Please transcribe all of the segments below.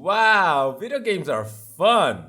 Wow, video games are fun!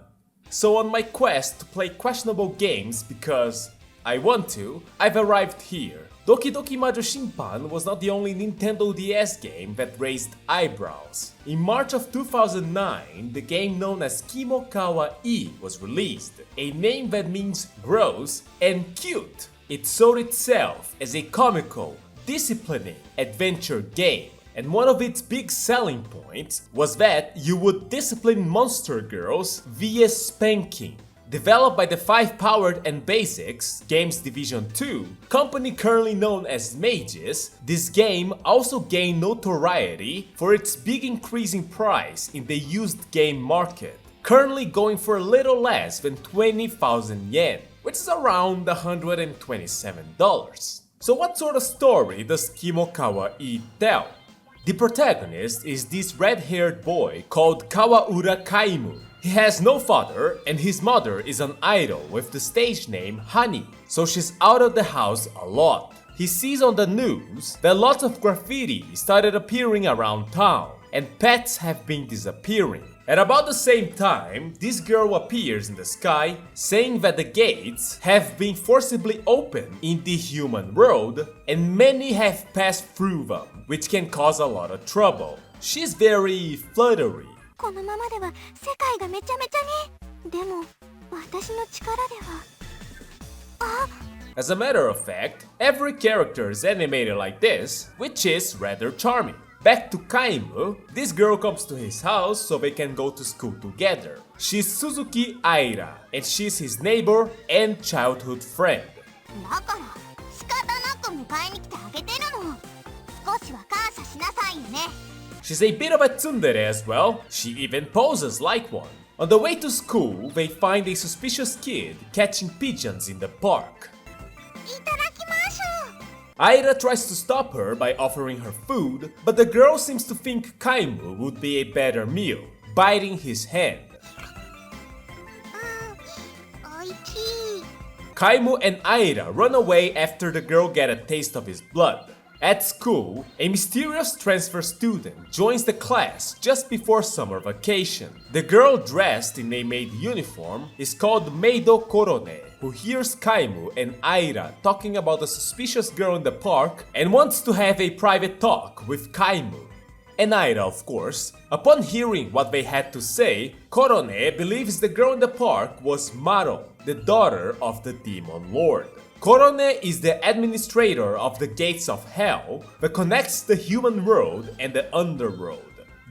So on my quest to play questionable games because I want to, I've arrived here. Doki Doki Majo Shinpan was not the only Nintendo DS game that raised eyebrows. In March of 2009, the game known as KimoKawaE was released, a name that means gross and cute. It sold itself as a comical, disciplining adventure game, and one of its big selling points was that you would discipline monster girls via spanking. Developed by the 5-Powered and Basics Games Division 2, company currently known as Mages, this game also gained notoriety for its big increase in price in the used game market, currently going for a little less than 20,000 yen, which is around $127. So what sort of story does KimoKawaE tell? The protagonist is this red-haired boy called Kawaura Kaimu. He has no father and his mother is an idol with the stage name Honey, so she's out of the house a lot. He sees on the news that lots of graffiti started appearing around town and pets have been disappearing. At about the same time, this girl appears in the sky saying that the gates have been forcibly opened in the human world and many have passed through them, which can cause a lot of trouble. She's very fluttery. このままでは世界がめちゃめちゃに。でも私の力では。あ。 As a matter of fact, every character is animated like this, which is rather charming. Back to Kaimu, this girl comes to his house so they can go to school together. She's Suzuki Aira, and she's his neighbor and childhood friend. だから仕方なく迎えに来てあげてるの。少しは感謝しなさいよね。 She's a bit of a tsundere as well, she even poses like one. On the way to school, they find a suspicious kid catching pigeons in the park. いただきましょう。 Aira tries to stop her by offering her food, but the girl seems to think Kaimu would be a better meal, biting his hand. おいしい。 Kaimu and Aira run away after the girl gets a taste of his blood. At school, a mysterious transfer student joins the class just before summer vacation. The girl dressed in a maid uniform is called Meido Korone, who hears Kaimu and Aira talking about a suspicious girl in the park and wants to have a private talk with Kaimu. And Aira, of course. Upon hearing what they had to say, Korone believes the girl in the park was Maron, the daughter of the demon lord. Korone is the administrator of the gates of hell that connects the human world and the underworld.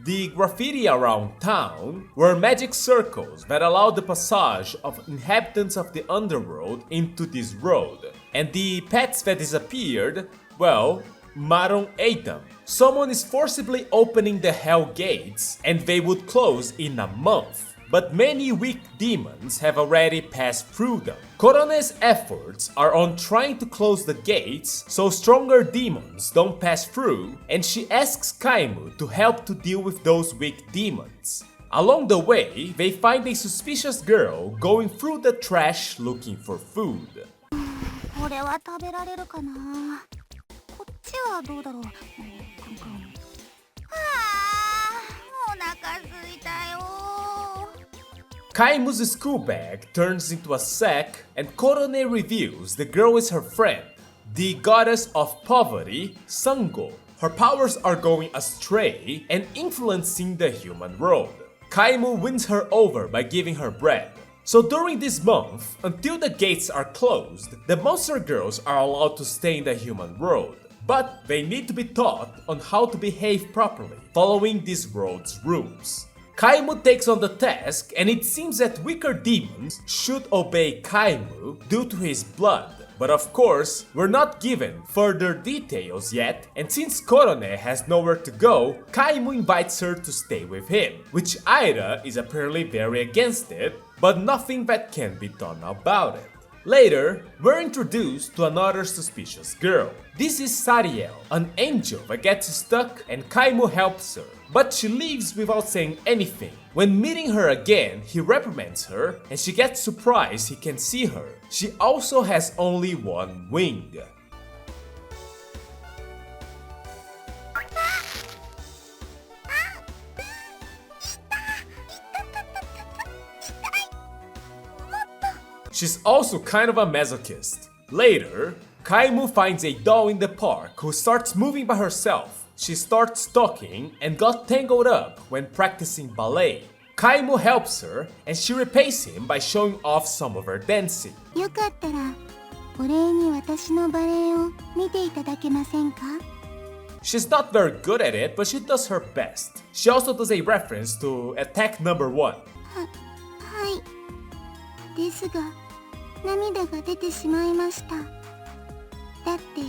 The graffiti around town were magic circles that allow the passage of inhabitants of the underworld into this world. And the pets that disappeared, well, Maron ate them. Someone is forcibly opening the hell gates and they would close in a month. But many weak demons have already passed through them. Korone's efforts are on trying to close the gates so stronger demons don't pass through, and she asks Kaimu to help to deal with those weak demons. Along the way, they find a suspicious girl going through the trash looking for food. これは食べられるかな。こっちはどうだろう。ああ、お腹すいたよ。 Kaimu's school bag turns into a sack and Korone reveals the girl is her friend, the goddess of poverty, Sango. Her powers are going astray and influencing the human world. Kaimu wins her over by giving her bread. So during this month, until the gates are closed, the monster girls are allowed to stay in the human world. But they need to be taught on how to behave properly, following this world's rules. Kaimu takes on the task, and it seems that weaker demons should obey Kaimu due to his blood. But of course, we're not given further details yet, and since Korone has nowhere to go, Kaimu invites her to stay with him, which Aira is apparently very against it, but nothing that can be done about it. Later, we're introduced to another suspicious girl. This is Sariel, an angel that gets stuck and Kaimu helps her. But she leaves without saying anything. When meeting her again, he reprimands her and she gets surprised he can see her. She also has only one wing. She's also kind of a masochist. Later, Kaimu finds a doll in the park who starts moving by herself. She starts talking and got tangled up when practicing ballet. Kaimu helps her and she repays him by showing off some of her dancing. よかったらお礼に私のバレエを見ていただけませんか? She's not very good at it, but she does her best. She also does a reference to attack number 1. はい。ですが、涙が出てしまいました。だって、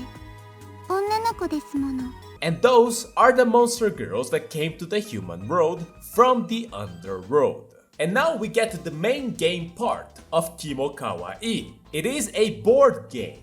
女の子ですもの。And those are the monster girls that came to the human world from the underworld. And now we get to the main game part of KimoKawaE. It is a board game.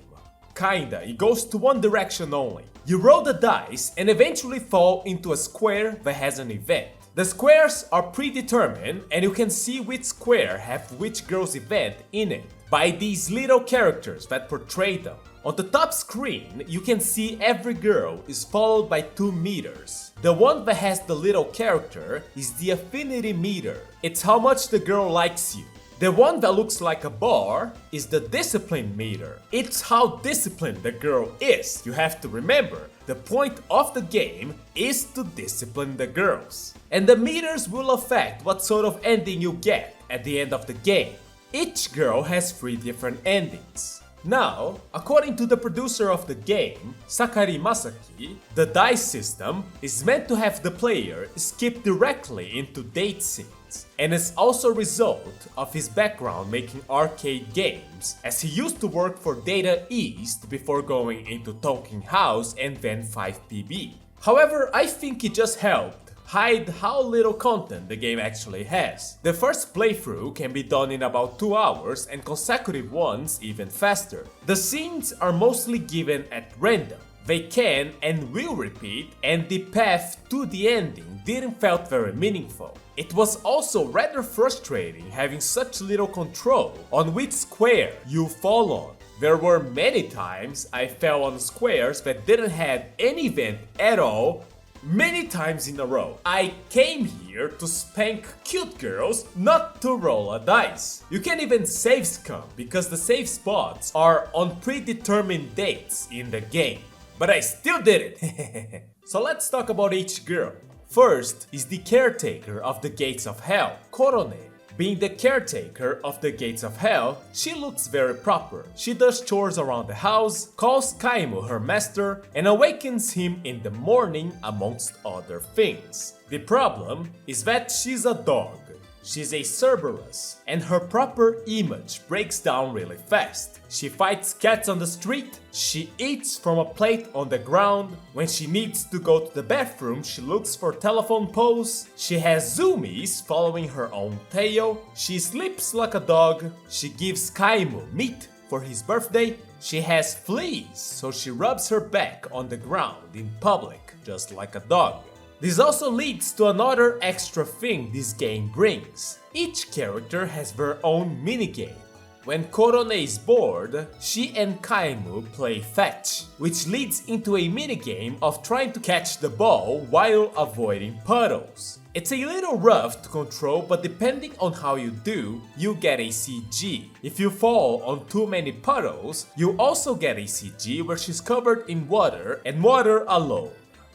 Kinda, it goes to one direction only. You roll the dice and eventually fall into a square that has an event. The squares are predetermined and you can see which square have which girl's event in it by these little characters that portray them. On the top screen, you can see every girl is followed by 2 meters. The one that has the little character is the affinity meter. It's how much the girl likes you. The one that looks like a bar is the discipline meter. It's how disciplined the girl is. You have to remember, the point of the game is to discipline the girls. And the meters will affect what sort of ending you get at the end of the game. Each girl has 3 different endings. Now, according to the producer of the game, Sakari Masaki, the dice system is meant to have the player skip directly into date scenes, and is also a result of his background making arcade games, as he used to work for Data East before going into Tonkin House and then 5PB. However, I think it just helped hide how little content the game actually has. The first playthrough can be done in about 2 hours and consecutive ones even faster. The scenes are mostly given at random. They can and will repeat, and the path to the ending didn't felt very meaningful. It was also rather frustrating having such little control on which square you fall on. There were many times I fell on squares that didn't have any event at all, many times in a row. I came here to spank cute girls, not to roll a dice. You can't even save scum because the save spots are on predetermined dates in the game. But I still did it. So let's talk about each girl. First is the caretaker of the gates of hell, Korone. Being the caretaker of the gates of hell, she looks very proper. She does chores around the house, calls Kaimu her master, and awakens him in the morning amongst other things. The problem is that she's a dog. She's a Cerberus, and her proper image breaks down really fast. She fights cats on the street, she eats from a plate on the ground, when she needs to go to the bathroom she looks for telephone poles, she has zoomies following her own tail, she sleeps like a dog, she gives Kaimu meat for his birthday, she has fleas, so she rubs her back on the ground in public, just like a dog. This also leads to another extra thing this game brings. Each character has their own minigame. When Korone is bored, she and Kaimu play fetch, which leads into a minigame of trying to catch the ball while avoiding puddles. It's a little rough to control, but depending on how you do, you get a CG. If you fall on too many puddles, you also get a CG where she's covered in water and water alone.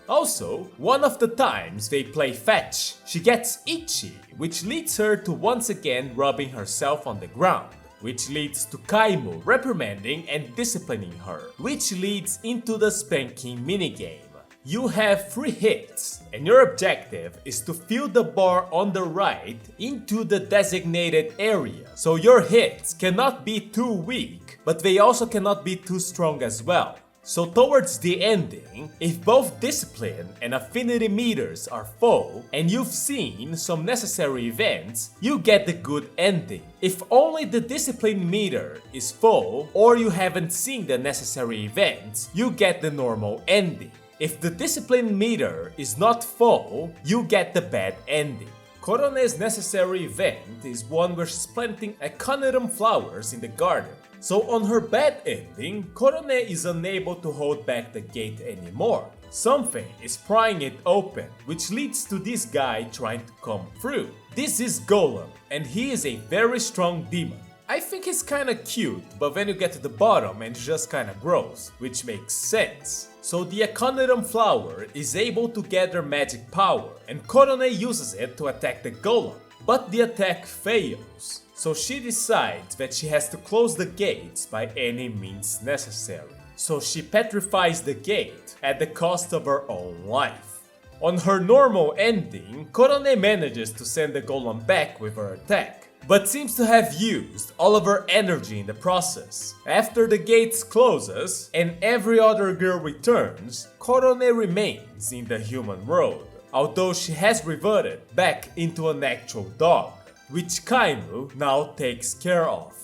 Also, one of the times they play fetch, she gets itchy, which leads her to once again rubbing herself on the ground, which leads to Kaimu reprimanding and disciplining her, which leads into the spanking minigame. You have 3 hits, and your objective is to fill the bar on the right into the designated area, so your hits cannot be too weak, but they also cannot be too strong as well. So towards the ending, if both discipline and affinity meters are full, and you've seen some necessary events, you get the good ending. If only the discipline meter is full, or you haven't seen the necessary events, you get the normal ending. If the discipline meter is not full, you get the bad ending. Korone's necessary event is one where she's planting echinoderm flowers in the garden. So on her bad ending, Korone is unable to hold back the gate anymore. Something is prying it open, which leads to this guy trying to come through. This is Golem, and he is a very strong demon. I think he's kinda cute, but when you get to the bottom and just kinda gross, which makes sense. So the Aconitum flower is able to gather magic power, and Korone uses it to attack the golem. But the attack fails, so she decides that she has to close the gates by any means necessary. So she petrifies the gate at the cost of her own life. On her normal ending, Korone manages to send the golem back with her attack, but seems to have used all of her energy in the process. After the gates closes and every other girl returns, Korone remains in the human world, although she has reverted back into an actual dog, which Kaimu now takes care of.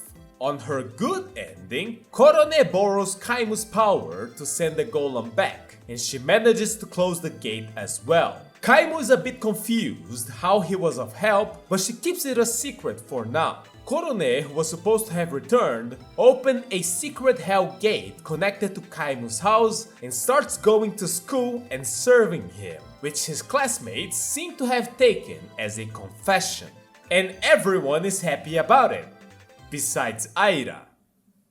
On her good ending, Korone borrows Kaimu's power to send the golem back, and she manages to close the gate as well. Kaimu is a bit confused how he was of help, but she keeps it a secret for now. Korone, who was supposed to have returned, opened a secret hell gate connected to Kaimu's house and starts going to school and serving him, which his classmates seem to have taken as a confession. And everyone is happy about it, besides Aira.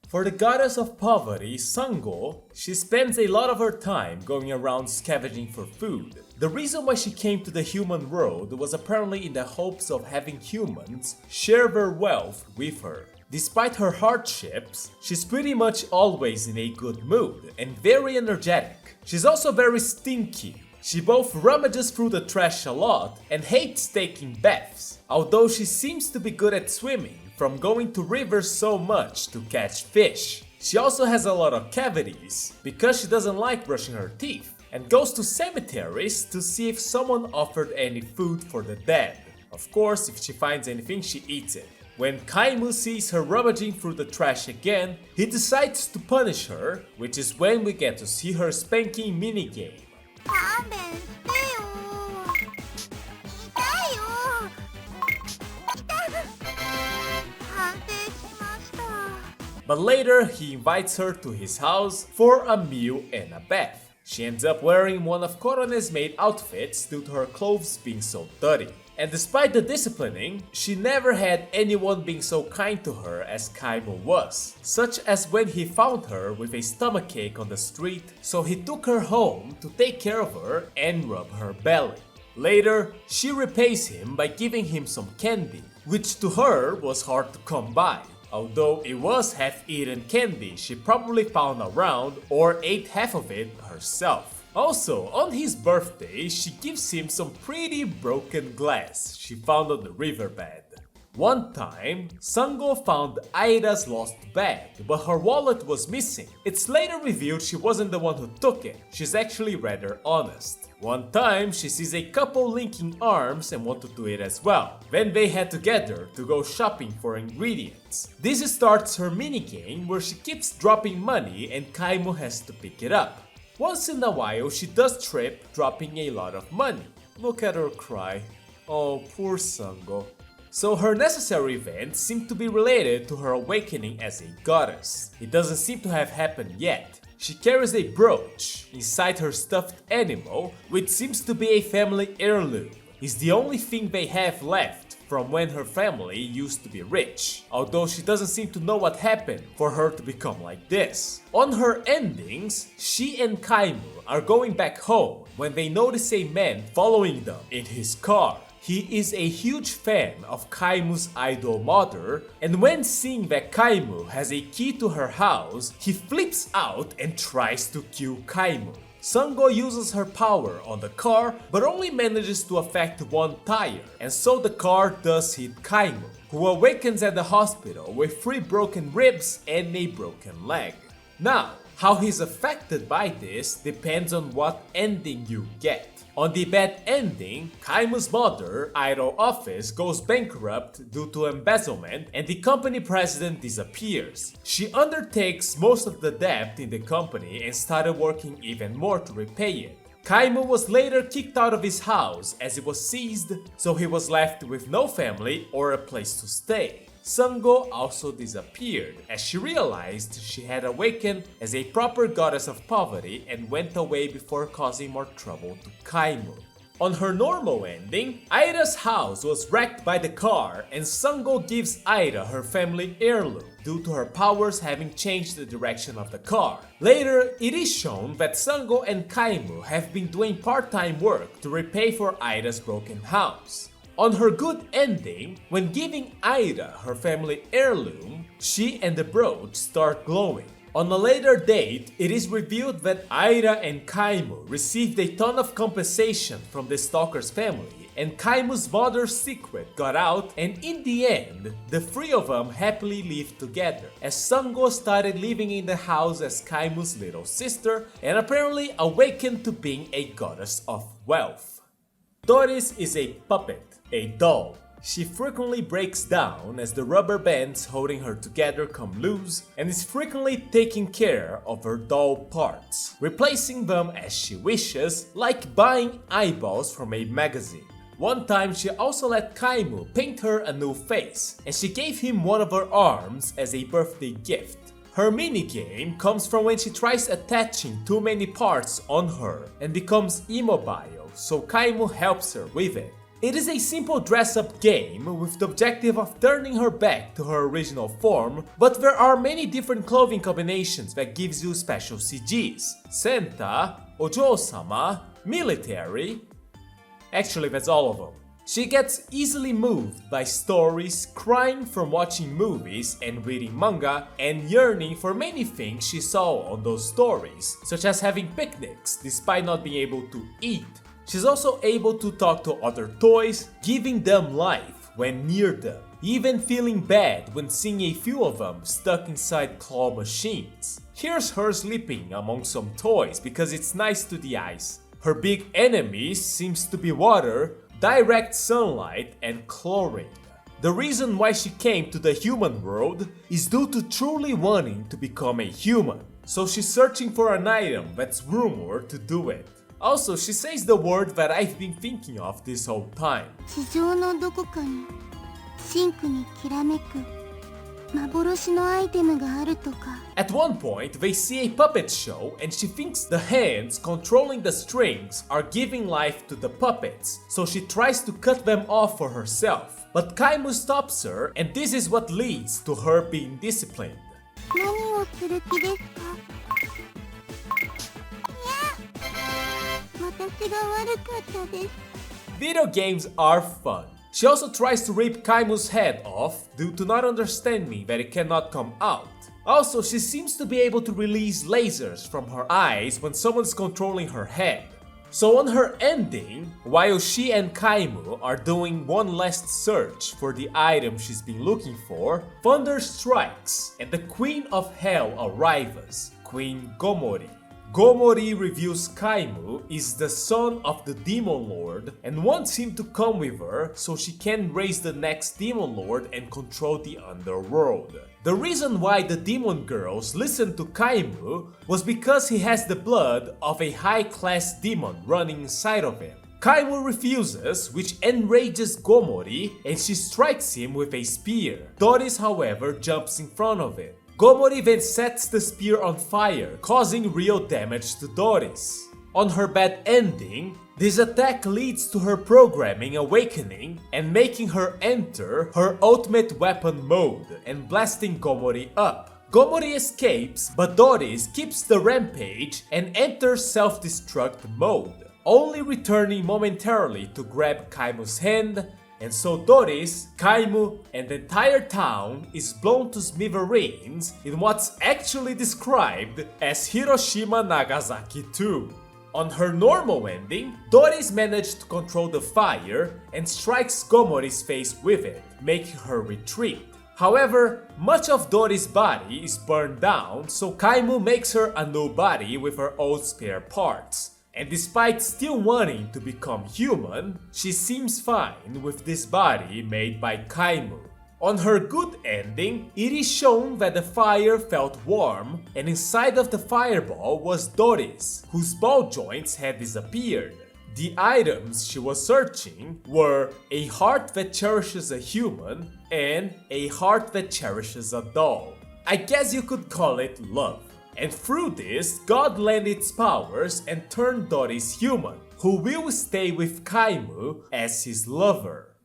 For the goddess of poverty, Sango, she spends a lot of her time going around scavenging for food. The reason why she came to the human world was apparently in the hopes of having humans share their wealth with her. Despite her hardships, she's pretty much always in a good mood and very energetic. She's also very stinky. She both rummages through the trash a lot and hates taking baths, although she seems to be good at swimming from going to rivers so much to catch fish. She also has a lot of cavities because she doesn't like brushing her teeth and goes to cemeteries to see if someone offered any food for the dead. Of course, if she finds anything, she eats it. When Kaimu sees her rummaging through the trash again, he decides to punish her, which is when we get to see her spanking minigame. But later, he invites her to his house for a meal and a bath. She ends up wearing one of Korone's maid outfits due to her clothes being so dirty. And despite the disciplining, she never had anyone being so kind to her as Kaimu was, such as when he found her with a stomachache on the street, so he took her home to take care of her and rub her belly. Later, she repays him by giving him some candy, which to her was hard to come by. Although it was half-eaten candy she probably found around or ate half of it herself. Also, on his birthday, she gives him some pretty broken glass she found on the riverbed. One time, Sango found Aira's lost bag, but her wallet was missing. It's later revealed she wasn't the one who took it. She's actually rather honest. One time, she sees a couple linking arms and want to do it as well. Then they head together to go shopping for ingredients. This starts her minigame where she keeps dropping money and Kaimu has to pick it up. Once in a while, she does trip, dropping a lot of money. Look at her cry. Oh, poor Sango. So her necessary events seem to be related to her awakening as a goddess. It doesn't seem to have happened yet. She carries a brooch inside her stuffed animal, which seems to be a family heirloom. It's the only thing they have left from when her family used to be rich, although she doesn't seem to know what happened for her to become like this. On her endings, she and Kaimu are going back home when they notice a man following them in his car. He is a huge fan of Kaimu's idol mother, and when seeing that Kaimu has a key to her house, he flips out and tries to kill Kaimu. Sango uses her power on the car, but only manages to affect one tire, and so the car does hit Kaimu, who awakens at the hospital with 3 broken ribs and a broken leg. Now, how he's affected by this depends on what ending you get. On the bad ending, Kaimu's mother, Idol Office, goes bankrupt due to embezzlement and the company president disappears. She undertakes most of the debt in the company and started working even more to repay it. Kaimu was later kicked out of his house as it was seized, so he was left with no family or a place to stay. Sango also disappeared as she realized she had awakened as a proper goddess of poverty and went away before causing more trouble to Kaimu. On her normal ending, Aira's house was wrecked by the car and Sango gives Aira her family heirloom due to her powers having changed the direction of the car. Later, it is shown that Sango and Kaimu have been doing part-time work to repay for Aira's broken house. On her good ending, when giving Aira her family heirloom, she and the brooch start glowing. On a later date, it is revealed that Aira and Kaimu received a ton of compensation from the stalker's family, and Kaimu's mother's secret got out, and in the end, the three of them happily lived together, as Sango started living in the house as Kaimu's little sister, and apparently awakened to being a goddess of wealth. Doris is a puppet, a doll. She frequently breaks down as the rubber bands holding her together come loose and is frequently taking care of her doll parts, replacing them as she wishes, like buying eyeballs from a magazine. One time she also let Kaimu paint her a new face, and she gave him one of her arms as a birthday gift. Her minigame comes from when she tries attaching too many parts on her and becomes immobile, so Kaimu helps her with it. It is a simple dress-up game with the objective of turning her back to her original form, but there are many different clothing combinations that gives you special CGs. Senta, Ojo-sama, military. Actually, that's all of them. She gets easily moved by stories, crying from watching movies and reading manga, and yearning for many things she saw on those stories, such as having picnics despite not being able to eat. She's also able to talk to other toys, giving them life when near them, even feeling bad when seeing a few of them stuck inside claw machines. Here's her sleeping among some toys because it's nice to the eyes. Her big enemies seems to be water, direct sunlight, and chlorine. The reason why she came to the human world is due to truly wanting to become a human, so she's searching for an item that's rumored to do it. Also, she says the word that I've been thinking of this whole time. 地上のどこかに真紅にきらめく幻のアイテムがあるとか。 At one point, they see a puppet show and she thinks the hands controlling the strings are giving life to the puppets, so she tries to cut them off for herself. But Kaimu stops her, and this is what leads to her being disciplined. 何をする気ですか？私が悪かったです。 Video games are fun. She also tries to rip Kaimu's head off due to not understanding that it cannot come out. Also, she seems to be able to release lasers from her eyes when someone's controlling her head. So on her ending, while she and Kaimu are doing one last search for the item she's been looking for, thunder strikes and the Queen of Hell arrives, Queen Gomori. Gomori reveals Kaimu is the son of the Demon Lord and wants him to come with her so she can raise the next Demon Lord and control the underworld. The reason why the demon girls listened to Kaimu was because he has the blood of a high-class demon running inside of him. Kaimu refuses, which enrages Gomori, and she strikes him with a spear. Doris, however, jumps in front of it. Gomori then sets the spear on fire, causing real damage to Doris. On her bad ending, this attack leads to her programming awakening and making her enter her ultimate weapon mode and blasting Gomori up. Gomori escapes, but Doris keeps the rampage and enters self-destruct mode, only returning momentarily to grab Kaimu's hand, and so Doris, Kaimu, and the entire town is blown to smithereens in what's actually described as Hiroshima Nagasaki 2. On her normal ending, Doris managed to control the fire and strikes Gomori's face with it, making her retreat. However, much of Doris' body is burned down, so Kaimu makes her a new body with her old spare parts. And despite still wanting to become human, she seems fine with this body made by Kaimu. On her good ending, it is shown that the fire felt warm, and inside of the fireball was Doris, whose ball joints had disappeared. The items she was searching were a heart that cherishes a human and a heart that cherishes a doll. I guess you could call it love. And through this, God lent its powers and turned Doris human, who will stay with Kaimu as his lover.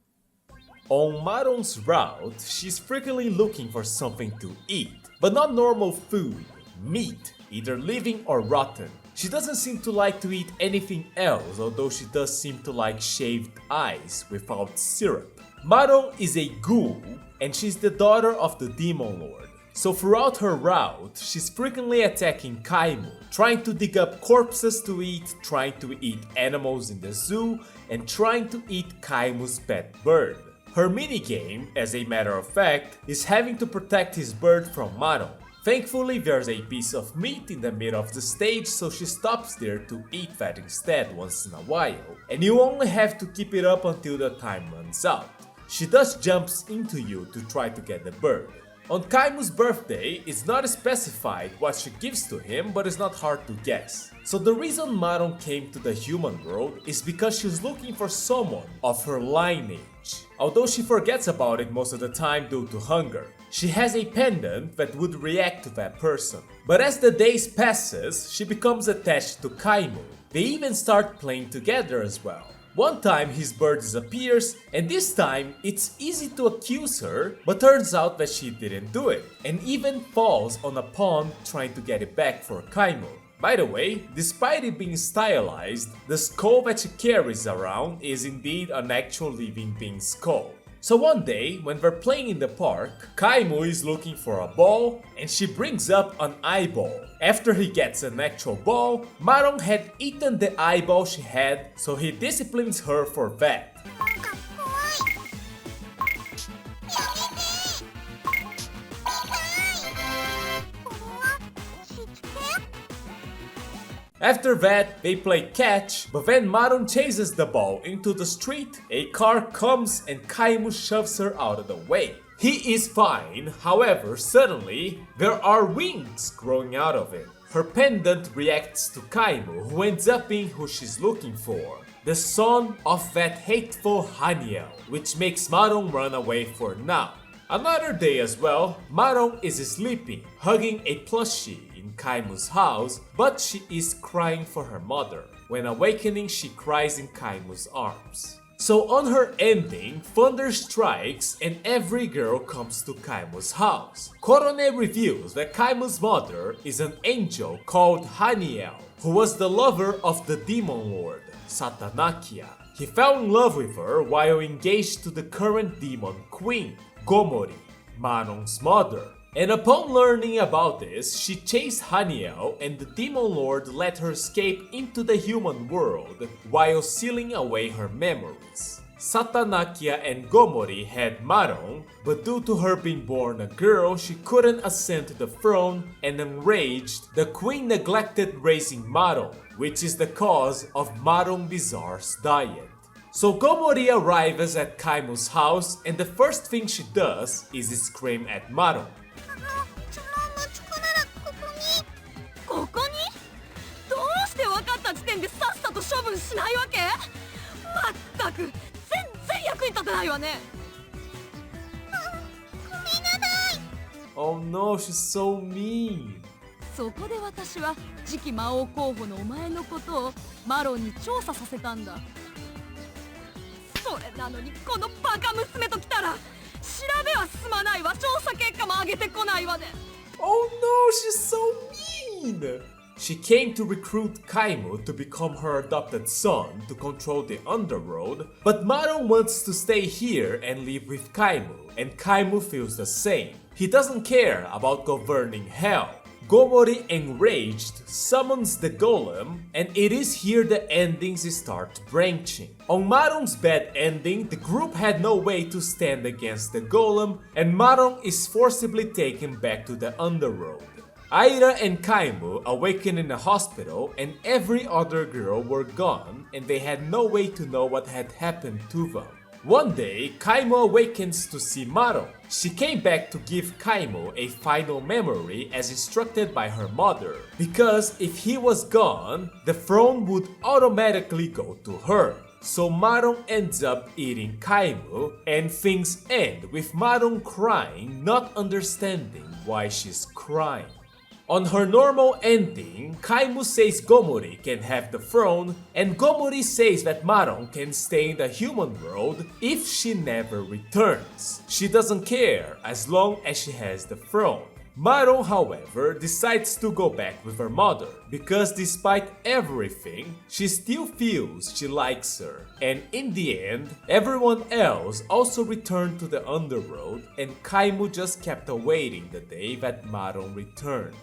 On Maron's route, she's frequently looking for something to eat, but not normal food, meat, either living or rotten. She doesn't seem to like to eat anything else, although she does seem to like shaved ice without syrup. Maron is a ghoul, and she's the daughter of the Demon Lord. So throughout her route, she's frequently attacking Kaimu, trying to dig up corpses to eat, trying to eat animals in the zoo, and trying to eat Kaimu's pet bird. Her minigame, as a matter of fact, is having to protect his bird from Maron. Thankfully, there's a piece of meat in the middle of the stage, so she stops there to eat that instead once in a while, and you only have to keep it up until the time runs out. She thus jumps into you to try to get the bird. On Kaimu's birthday, it's not specified what she gives to him, but it's not hard to guess. So the reason Maron came to the human world is because she's looking for someone of her lineage. Although she forgets about it most of the time due to hunger. She has a pendant that would react to that person. But as the days passes, she becomes attached to Kaimu. They even start playing together as well. One time his bird disappears, and this time it's easy to accuse her, but turns out that she didn't do it, and even falls on a pond trying to get it back for Kaimu. By the way, despite it being stylized, the skull that she carries around is indeed an actual living being's skull. So one day, when we're playing in the park, Kaimu is looking for a ball and she brings up an eyeball. After he gets an actual ball, Maron had eaten the eyeball she had, so he disciplines her for that. After that, they play catch, but when Maron chases the ball into the street, a car comes and Kaimu shoves her out of the way. He is fine, however, suddenly, there are wings growing out of it. Her pendant reacts to Kaimu, who ends up being who she's looking for, the son of that hateful Sariel, which makes Maron run away for now. Another day as well, Maron is sleeping, hugging a plushie in Kaimu's house, but she is crying for her mother. When awakening, she cries in Kaimu's arms. So on her ending, thunder strikes and every girl comes to Kaimu's house. Korone reveals that Kaimu's mother is an angel called Sariel, who was the lover of the Demon Lord, Satanakia. He fell in love with her while engaged to the current demon queen, Gomori, Maron's mother. And upon learning about this, she chased Sariel and the Demon Lord let her escape into the human world while sealing away her memories. Satanakia and Gomori had Maron, but due to her being born a girl, she couldn't ascend to the throne, and enraged, the queen neglected raising Maron, which is the cause of Maron Bizarre's diet. So Gomori arrives at Kaimu's house, and the first thing she does is scream at Maron. その息子ならここに。ここに？どうして分かった時点でさっさと処分しないわけ？まったく全然役に立てないわね。ごめんなさい。Oh no, she's so mean. そこで私は次期魔王候補のお前のことをマロンに調査させたんだ。それなのにこのバカ娘と来たら調べは進まないわ、調査結果も上げてこないわね。Oh no, she's so mean! She came to recruit Kaimu to become her adopted son to control the underworld, but Maron wants to stay here and live with Kaimu, and Kaimu feels the same. He doesn't care about governing hell. Gomori, enraged, summons the golem, and it is here the endings start branching. On Maron's bad ending, the group had no way to stand against the golem, and Maron is forcibly taken back to the underworld. Aira and Kaimu awaken in a hospital, and every other girl were gone, and they had no way to know what had happened to them. One day, Kaimu awakens to see Maron. She came back to give Kaimu a final memory as instructed by her mother, because if he was gone, the throne would automatically go to her. So Maron ends up eating Kaimu, and things end with Maron crying, not understanding why she's crying. On her normal ending, Kaimu says Gomori can have the throne, and Gomori says that Maron can stay in the human world if she never returns. She doesn't care as long as she has the throne. Maron, however, decides to go back with her mother because despite everything, she still feels she likes her. And in the end, everyone else also returned to the underworld and Kaimu just kept awaiting the day that Maron returns.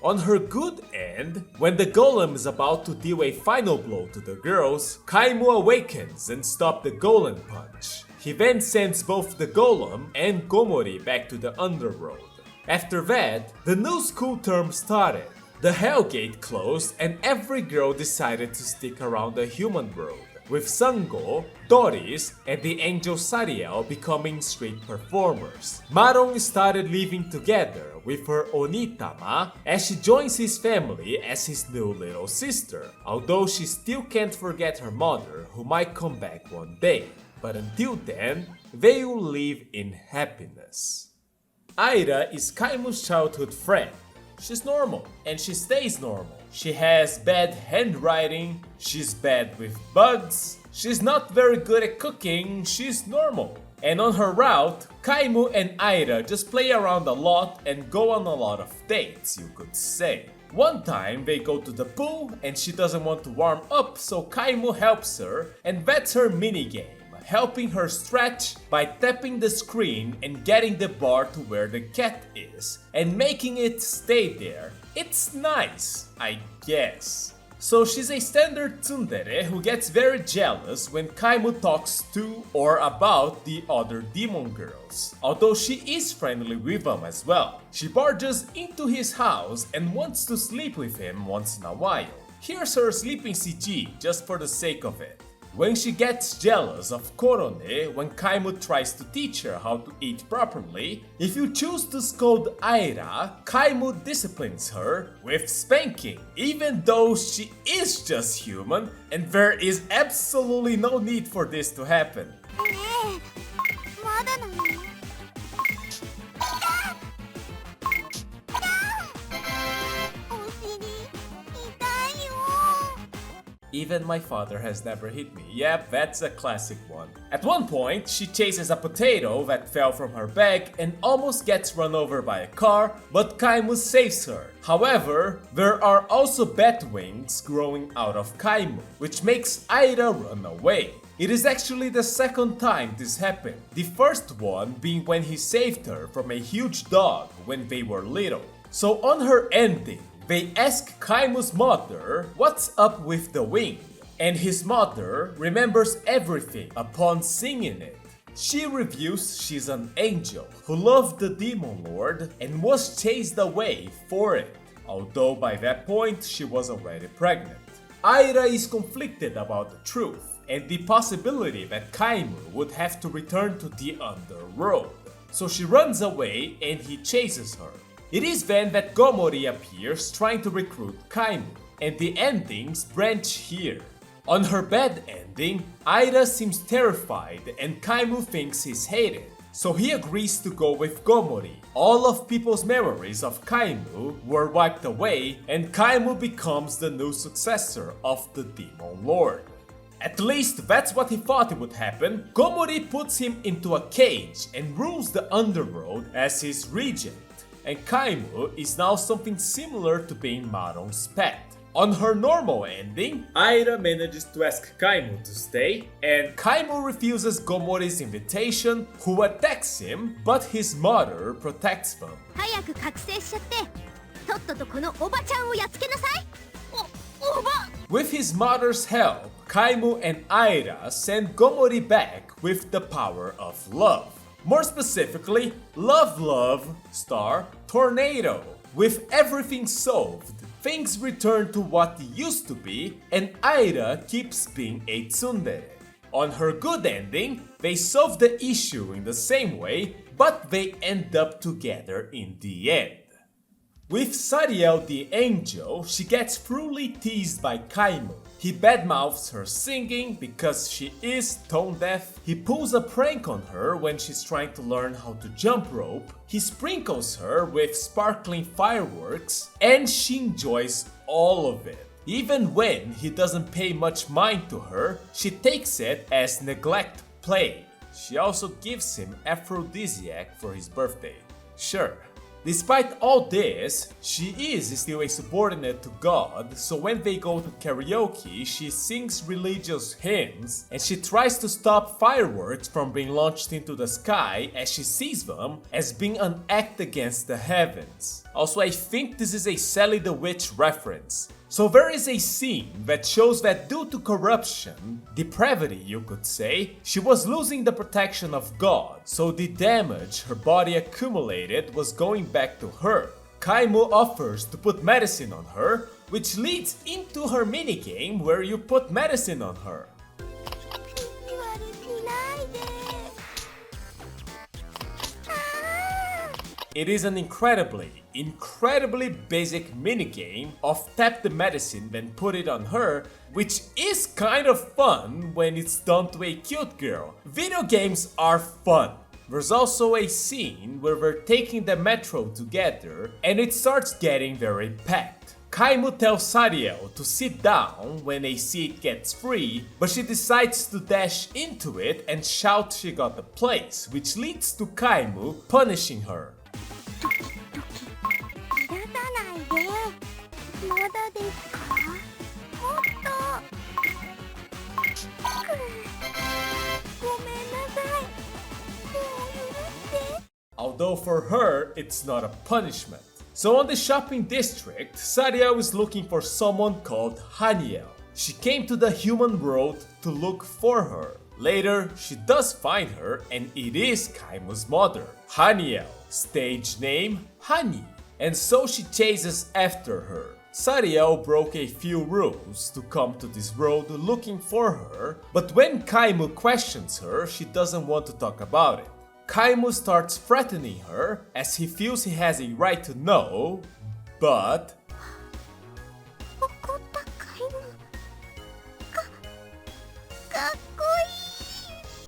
On her good end, when the golem is about to deal a final blow to the girls, Kaimu awakens and stops the golem punch. He then sends both the golem and Gomori back to the underworld. After that, the new school term started. The Hell Gate closed and every girl decided to stick around the human world, with Sango, Doris, and the angel Sariel becoming street performers. Maron started living together with her Onitama as she joins his family as his new little sister, although she still can't forget her mother who might come back one day. But until then, they will live in happiness. Aira is Kaimu's childhood friend. She's normal, and she stays normal. She has bad handwriting, she's bad with bugs, she's not very good at cooking, she's normal. And on her route, Kaimu and Aira just play around a lot and go on a lot of dates, you could say. One time they go to the pool and she doesn't want to warm up, so Kaimu helps her and that's her minigame, helping her stretch by tapping the screen and getting the bar to where the cat is and making it stay there. It's nice, I guess. So she's a standard tsundere who gets very jealous when Kaimu talks to or about the other demon girls, although she is friendly with them as well. She barges into his house and wants to sleep with him once in a while. Here's her sleeping CG just for the sake of it. When she gets jealous of Korone when Kaimu tries to teach her how to eat properly, if you choose to scold Aira, Kaimu disciplines her with spanking, even though she is just human and there is absolutely no need for this to happen. ねえ、まだなの？お尻痛いよ。 Even my father has never hit me. Yep, that's a classic one. At one point, she chases a potato that fell from her bag and almost gets run over by a car, but Kaimu saves her. However, there are also bat wings growing out of Kaimu, which makes Aira run away. It is actually the second time this happened, the first one being when he saved her from a huge dog when they were little. So on her ending, they ask Kaimu's mother what's up with the wing, and his mother remembers everything upon singing it. She reveals she's an angel who loved the demon lord and was chased away for it, although by that point she was already pregnant. Aira is conflicted about the truth and the possibility that Kaimu would have to return to the underworld, so she runs away and he chases her. It is then that Gomori appears trying to recruit Kaimu, and the endings branch here. On her bad ending, Aira seems terrified and Kaimu thinks he's hated, so he agrees to go with Gomori. All of people's memories of Kaimu were wiped away and Kaimu becomes the new successor of the Demon Lord. At least that's what he thought would happen. Gomori puts him into a cage and rules the underworld as his regent. And Kaimu is now something similar to being Maron's pet. On her normal ending, Aira manages to ask Kaimu to stay, and Kaimu refuses Gomori's invitation, who attacks him, but his mother protects them. 早く覚醒しちゃって、とっととこのおばちゃんをやっつけなさい。おば。 With his mother's help, Kaimu and Aira send Gomori back with the power of love. More specifically, love, tornado. With everything solved, things return to what they used to be, and Aira keeps being a tsundere. On her good ending, they solve the issue in the same way, but they end up together in the end. With Sariel the angel, she gets cruelly teased by Kaimu, He badmouths her singing because she is tone deaf. He pulls a prank on her when she's trying to learn how to jump rope. He sprinkles her with sparkling fireworks, and she enjoys all of it. Even when he doesn't pay much mind to her, she takes it as neglect play. She also gives him aphrodisiac for his birthday. Sure. Despite all this, she is still a subordinate to God, so when they go to karaoke, she sings religious hymns and she tries to stop fireworks from being launched into the sky as she sees them as being an act against the heavens. Also, I think this is a Sally the Witch reference. So there is a scene that shows that due to corruption, depravity you could say, she was losing the protection of God, so the damage her body accumulated was going back to her. Kaimu offers to put medicine on her, which leads into her minigame where you put medicine on her. It is an incredibly basic minigame of tap the medicine then put it on her, which is kind of fun when it's done to a cute girl. Video games are fun. There's also a scene where we're taking the metro together and it starts getting very packed. Kaimu tells Sariel to sit down when a seat gets free, but she decides to dash into it and shout she got the place, which leads to Kaimu punishing her. Although for her, it's not a punishment. So on the shopping district, Sariel is looking for someone called Haniel. She came to the human world to look for her. Later, she does find her and it is Kaimu's mother, Haniel, stage name Hani. And so she chases after her. Sariel broke a few rules to come to this world looking for her, but when Kaimu questions her, she doesn't want to talk about it. Kaimu starts threatening her as he feels he has a right to know, but...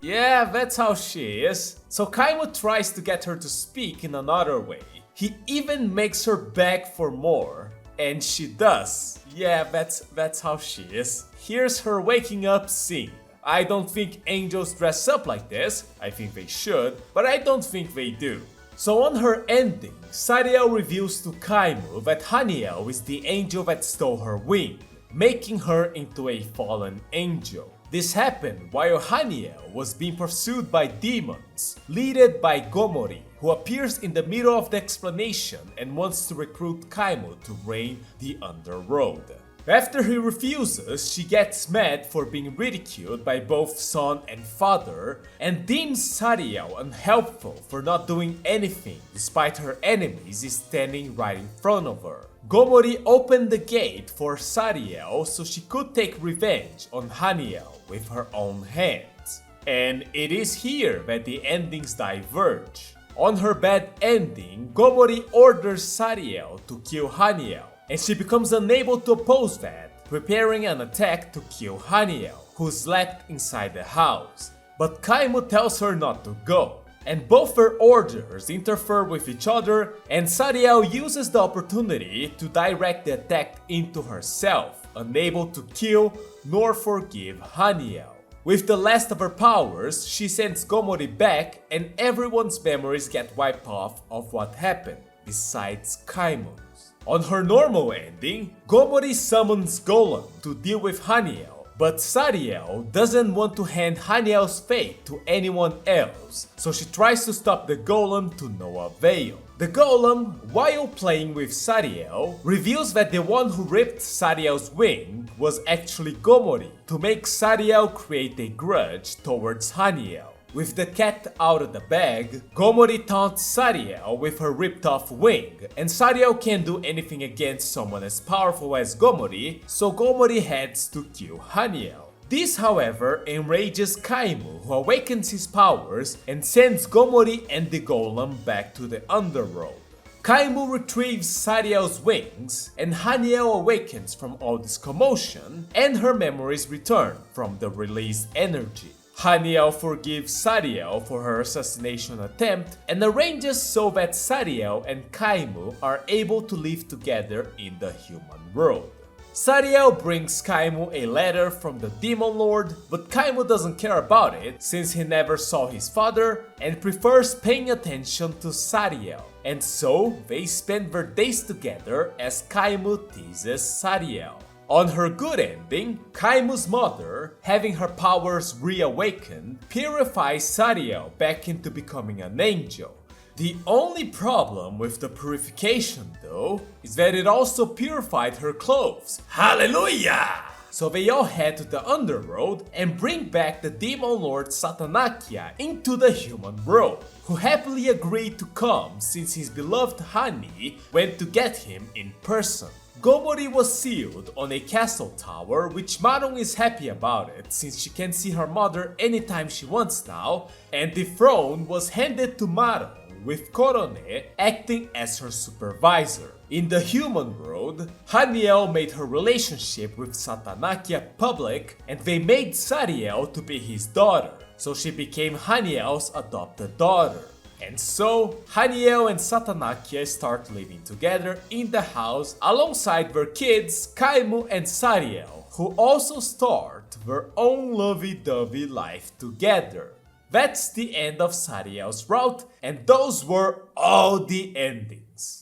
Yeah, that's how she is. So Kaimu tries to get her to speak in another way. He even makes her beg for more, and she does. Yeah, that's how she is. Here's her waking up scene. I don't think angels dress up like this. I think they should, but I don't think they do. So on her ending, Sariel reveals to Kaimu that Haniel is the angel that stole her wing, making her into a fallen angel. This happened while Haniel was being pursued by demons, led by Gomori, who appears in the middle of the explanation and wants to recruit Kaimu to reign the underworld. After he refuses, she gets mad for being ridiculed by both son and father and deems Sariel unhelpful for not doing anything despite her enemies standing right in front of her. Gomori opened the gate for Sariel so she could take revenge on Haniel with her own hands. And it is here that the endings diverge. On her bad ending, Gomori orders Sariel to kill Haniel, and she becomes unable to oppose that, preparing an attack to kill Haniel, who's left inside the house. But Kaimu tells her not to go, and both her orders interfere with each other, and Sariel uses the opportunity to direct the attack into herself, unable to kill nor forgive Haniel. With the last of her powers, she sends Gomori back and everyone's memories get wiped off of what happened, besides Kaimu's. On her normal ending, Gomori summons Golem to deal with Haniel, but Sariel doesn't want to hand Haniel's fate to anyone else, so she tries to stop the Golem to no avail. The Golem, while playing with Sariel, reveals that the one who ripped Sariel's wing was actually Gomori, to make Sariel create a grudge towards Haniel. With the cat out of the bag, Gomori taunts Sariel with her ripped off wing, and Sariel can't do anything against someone as powerful as Gomori, so Gomori heads to kill Haniel. This, however, enrages Kaimu, who awakens his powers and sends Gomori and the Golem back to the underworld. Kaimu retrieves Sariel's wings, and Haniel awakens from all this commotion, and her memories return from the released energy. Haniel forgives Sariel for her assassination attempt and arranges so that Sariel and Kaimu are able to live together in the human world. Sariel brings Kaimu a letter from the Demon Lord, but Kaimu doesn't care about it since he never saw his father and prefers paying attention to Sariel. And so they spend their days together as Kaimu teases Sariel. On her good ending, Kaimu's mother, having her powers reawakened, purifies Sariel back into becoming an angel. The only problem with the purification though is that it also purified her clothes. Hallelujah! So they all head to the underworld and bring back the Demon Lord Satanakia into the human world, who happily agreed to come since his beloved Hani went to get him in person. Gomori was sealed on a castle tower, which Maron is happy about it since she can see her mother anytime she wants now, and the throne was handed to Maron, with Korone acting as her supervisor. In the human world, Haniel made her relationship with Satanakia public, and they made Sariel to be his daughter, so she became Haniel's adopted daughter. And so, Haniel and Satanakia start living together in the house alongside their kids Kaimu and Sariel, who also start their own lovey-dovey life together. That's the end of Sariel's route, and those were all the endings.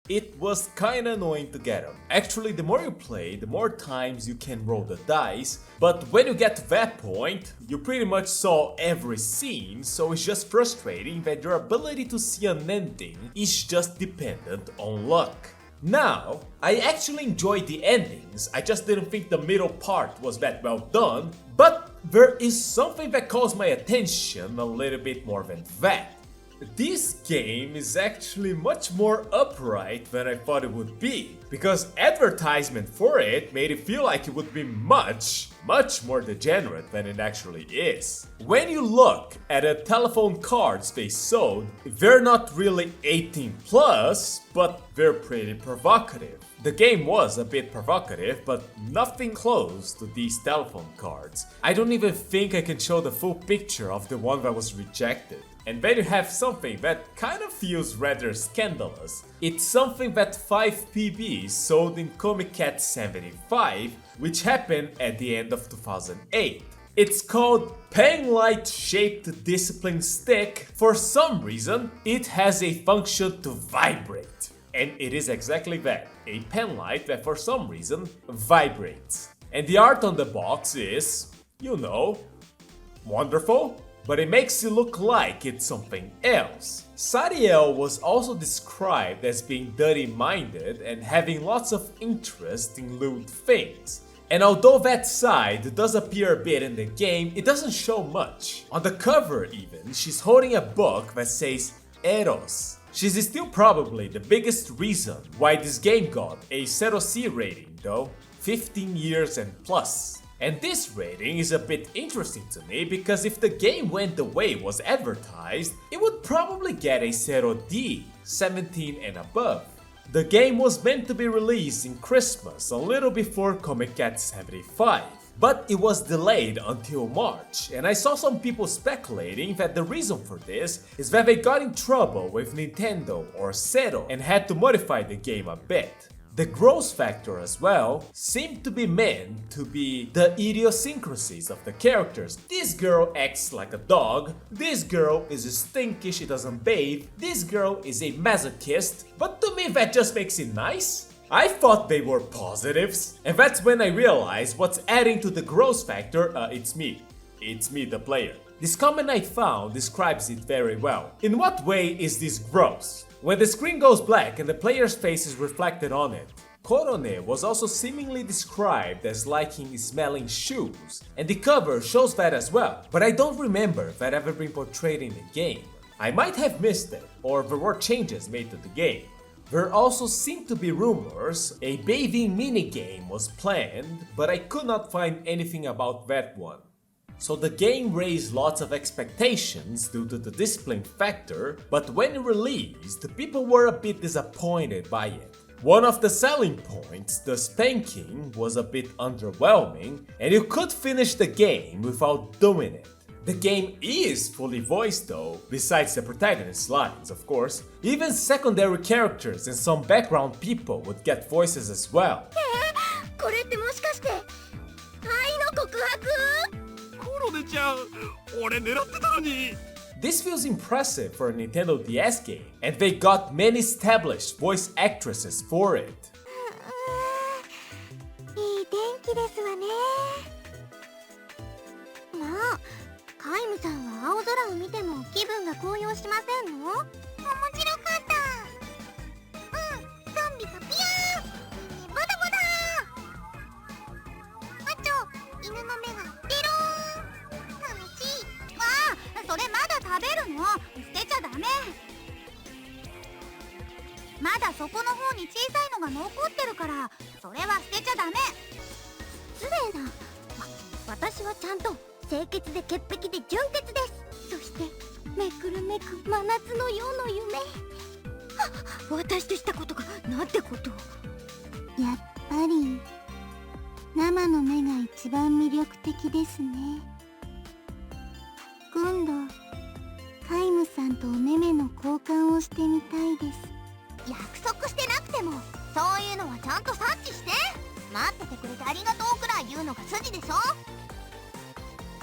It was kinda annoying to get them. Actually, the more you play, the more times you can roll the dice, but when you get to that point, you pretty much saw every scene, so it's just frustrating that your ability to see an ending is just dependent on luck. Now, I actually enjoyed the endings, I just didn't think the middle part was that well done, but there is something that calls my attention a little bit more than that. This game is actually much more upright than I thought it would be, because advertisement for it made it feel like it would be much more degenerate than it actually is. When you look at the telephone cards they sold, they're not really 18 plus, but they're pretty provocative. The game was a bit provocative, but nothing close to these telephone cards. I don't even think I can show the full picture of the one that was rejected. And then you have something that kind of feels rather scandalous. It's something that 5 PBs sold in KimoKawaE 75, which happened at the end of 2008. It's called Penlight Shaped Discipline Stick. For some reason, it has a function to vibrate. And it is exactly that, a penlight that for some reason vibrates. And the art on the box is, you know, wonderful, but it makes it look like it's something else. Sariel was also described as being dirty-minded and having lots of interest in lewd things. And although that side does appear a bit in the game, it doesn't show much. On the cover even, she's holding a book that says Eros. She's still probably the biggest reason why this game got a 0C rating though, 15 years and plus. And this rating is a bit interesting to me because if the game went the way it was advertised, it would probably get a 0D, 17 and above. The game was meant to be released in Christmas a little before KimoKawaE 75, but it was delayed until March, and I saw some people speculating that the reason for this is that they got in trouble with Nintendo or Zero and had to modify the game a bit. The growth factor as well seemed to be meant to be the idiosyncrasies of the characters. This girl acts like a dog, this girl is stinky, she doesn't bathe, this girl is a masochist, but to me that just makes it nice. I thought they were positives, and that's when I realized what's adding to the growth factor, it's me the player. This comment I found describes it very well. In what way is this gross? When the screen goes black and the player's face is reflected on it. Korone was also seemingly described as liking smelling shoes, and the cover shows that as well, but I don't remember that ever being portrayed in the game. I might have missed it, or there were changes made to the game. There also seemed to be rumors a bathing minigame was planned, but I could not find anything about that one. So the game raised lots of expectations due to the discipline factor, but when it released, people were a bit disappointed by it. One of the selling points, the spanking, was a bit underwhelming, and you could finish the game without doing it. The game is fully voiced though, besides the protagonist's lines, of course. Even secondary characters and some background people would get voices as well. これってもしかして愛の告白？コロネちゃん、俺狙ってたのに。 This feels impressive for a Nintendo DS game, and they got many established voice actresses for it. いい天気ですわね。まあ、カイムさんは青空を見ても気分が高揚しませんの？面白かった。ゾンビがピヤーン、ボタボタ。あと犬の目がピローン。寂しい。わあ、それまだ食べるの？捨てちゃダメ。まだそこの方に小さいのが残ってるから、それは捨てちゃダメ。失礼な。私はちゃんと清潔で潔癖で純潔です。そしてめくるめく真夏の夜の夢。私としたことがなんてことを。やっぱり生の目が一番魅力的ですね。今度カイムさんとお目目の交換をしてみたいです。約束してなくてもそういうのはちゃんと察知して。待っててくれてありがとうくらい言うのが筋でしょ。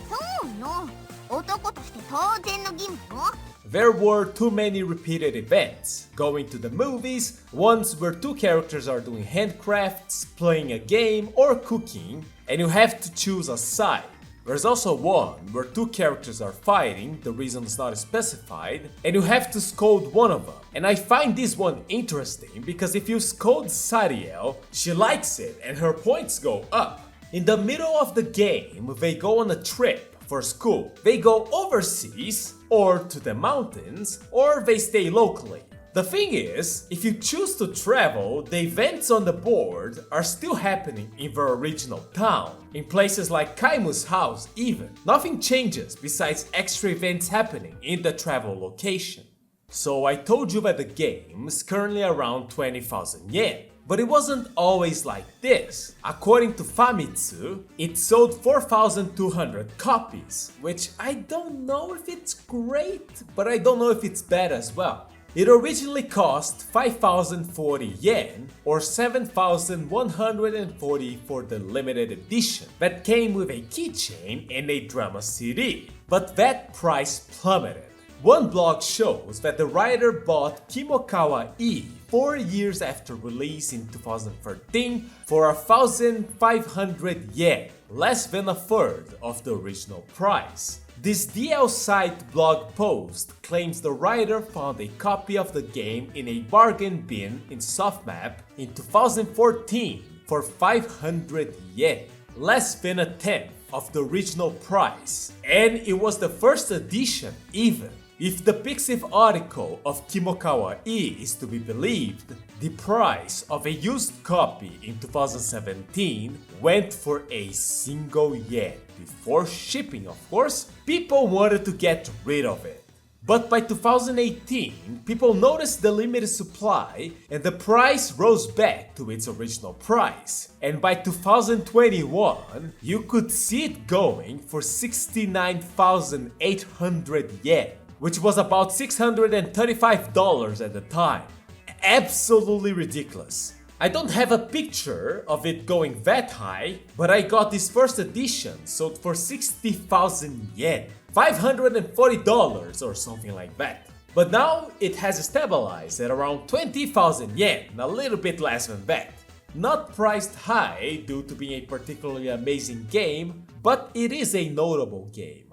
そうよ、男として当然の義務よ。There were too many repeated events. Going to the movies, ones where two characters are doing handcrafts, playing a game, or cooking, and you have to choose a side. There's also one where two characters are fighting, the reason is not specified, and you have to scold one of them. And I find this one interesting because if you scold Sariel, she likes it and her points go up. In the middle of the game, they go on a trip for school. They go overseas, or to the mountains, or they stay locally. The thing is, if you choose to travel, the events on the board are still happening in the original town. In places like Kaimu's house even. Nothing changes besides extra events happening in the travel location. So I told you that the game is currently around 20,000 yen. But it wasn't always like this. According to Famitsu, it sold 4,200 copies, which I don't know if it's great, but I don't know if it's bad as well. It originally cost 5,040 yen or 7,140 for the limited edition that came with a keychain and a drama CD, but that price plummeted. One blog shows that the writer bought KimoKawaE 4 years after release in 2013 for 1,500 yen, less than a third of the original price. This DL site blog post claims the writer found a copy of the game in a bargain bin in Softmap in 2014 for 500 yen, less than a tenth of the original price, and it was the first edition even. If the Pixiv article of KimoKawaE is to be believed, the price of a used copy in 2017 went for a single yen. Before shipping, of course, people wanted to get rid of it. But by 2018, people noticed the limited supply and the price rose back to its original price. And by 2021, you could see it going for 69,800 yen, which was about $635 at the time. Absolutely ridiculous. I don't have a picture of it going that high, but I got this first edition sold for 60,000 yen, $540 or something like that. But now it has stabilized at around 20,000 yen, a little bit less than that. Not priced high due to being a particularly amazing game, but it is a notable game.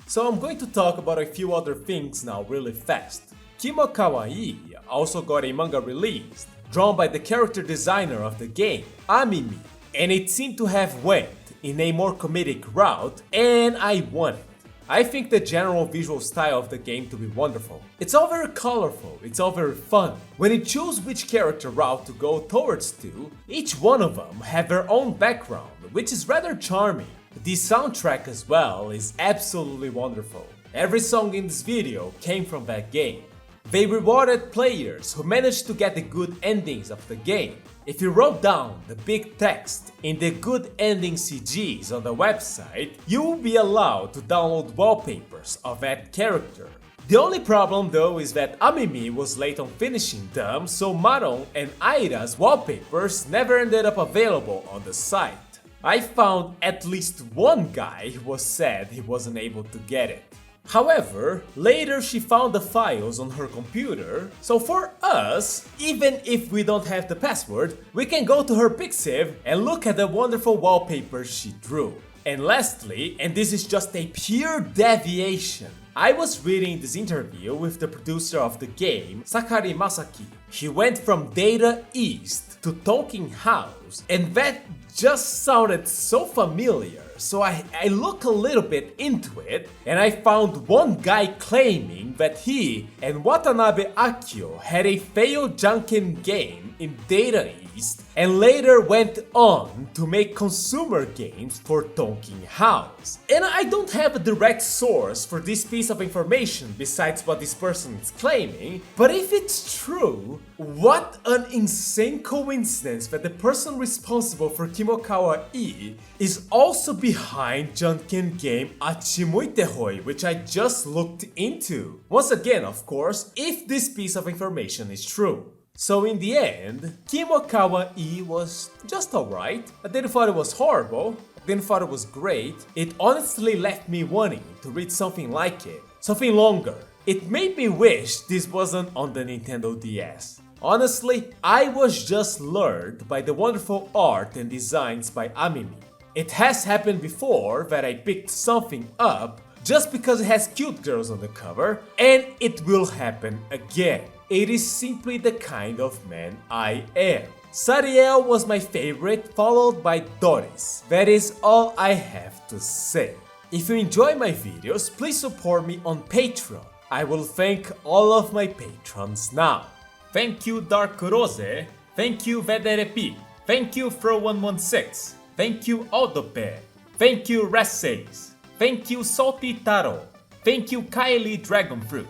So I'm going to talk about a few other things now really fast. KimoKawaE also got a manga released, drawn by the character designer of the game, Amimi, and it seemed to have went in a more comedic route, and I want it. I think the general visual style of the game to be wonderful. It's all very colorful, it's all very fun. When you choose which character route to go towards to, each one of them have their own background, which is rather charming. The soundtrack as well is absolutely wonderful. Every song in this video came from that game. They rewarded players who managed to get the good endings of the game. If you wrote down the big text in the good ending CGs on the website, you will be allowed to download wallpapers of that character. The only problem though is that Amimi was late on finishing them, so Maron and Aira's wallpapers never ended up available on the site. I found at least one guy who was sad he wasn't able to get it. However, later she found the files on her computer, so for us, even if we don't have the password, we can go to her Pixiv and look at the wonderful wallpapers she drew. And lastly, and this is just a pure deviation, I was reading this interview with the producer of the game, Sakari Masaki. He went from Data East to Tonkin House, and that just sounded so familiar, so I looked a little bit into it, and I found one guy claiming that he and Watanabe Akio had a failed Janken game in Data East and later went on to make consumer games for Tonkin House. And I don't have a direct source for this piece of information besides what this person is claiming, but if it's true, what an insane coincidence that the person responsible for KimoKawaE is also behind Janken game Achimuitehoi, which I just looked into. Once again, of course, if this piece of information is true. So in the end, KimoKawaE was just alright. I didn't thought it was horrible, I didn't thought it was great. It honestly left me wanting to read something like it, something longer. It made me wish this wasn't on the Nintendo DS. Honestly, I was just lured by the wonderful art and designs by Amimi. It has happened before that I picked something up just because it has cute girls on the cover, and it will happen again. It is simply the kind of man I am. Sariel was my favorite, followed by Doris. That is all I have to say. If you enjoy my videos, please support me on Patreon. I will thank all of my patrons now. Thank you Dark Rose, thank you Vederepi, thank you Fro116, thank you Autope, thank you Rassays, thank you Salty Taro, thank you Kylie Dragonfruit,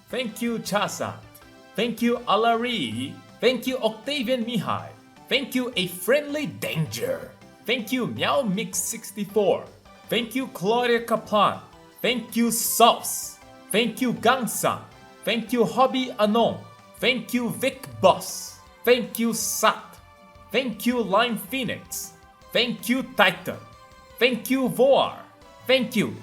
thank you Chasa, thank you Alari, thank you Octavian Mihai, thank you A Friendly Danger, thank you Meow Mix 64, thank you Claudia Kaplan, thank you Sauce, thank you Gangsan, thank you Hobby Anon, thank you Vic Boss, thank you Sat, thank you Lime Phoenix, thank you Titan, thank you Voar, thank you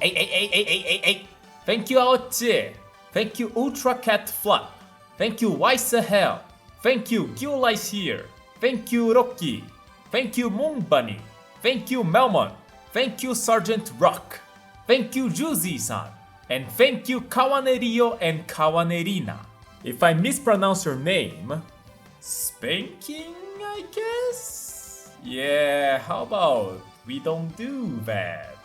thank you Aoche, thank you Ultra Cat Flap, thank you Waisa Hell, thank you Gillice here, thank you Rocky, thank you Moon Bunny, thank you Melmon, thank you Sergeant Rock, thank you Juzi-san, and thank you Kawanerio and Kawanerina. If I mispronounce your name, Spanking, I guess? Yeah, how about we don't do that?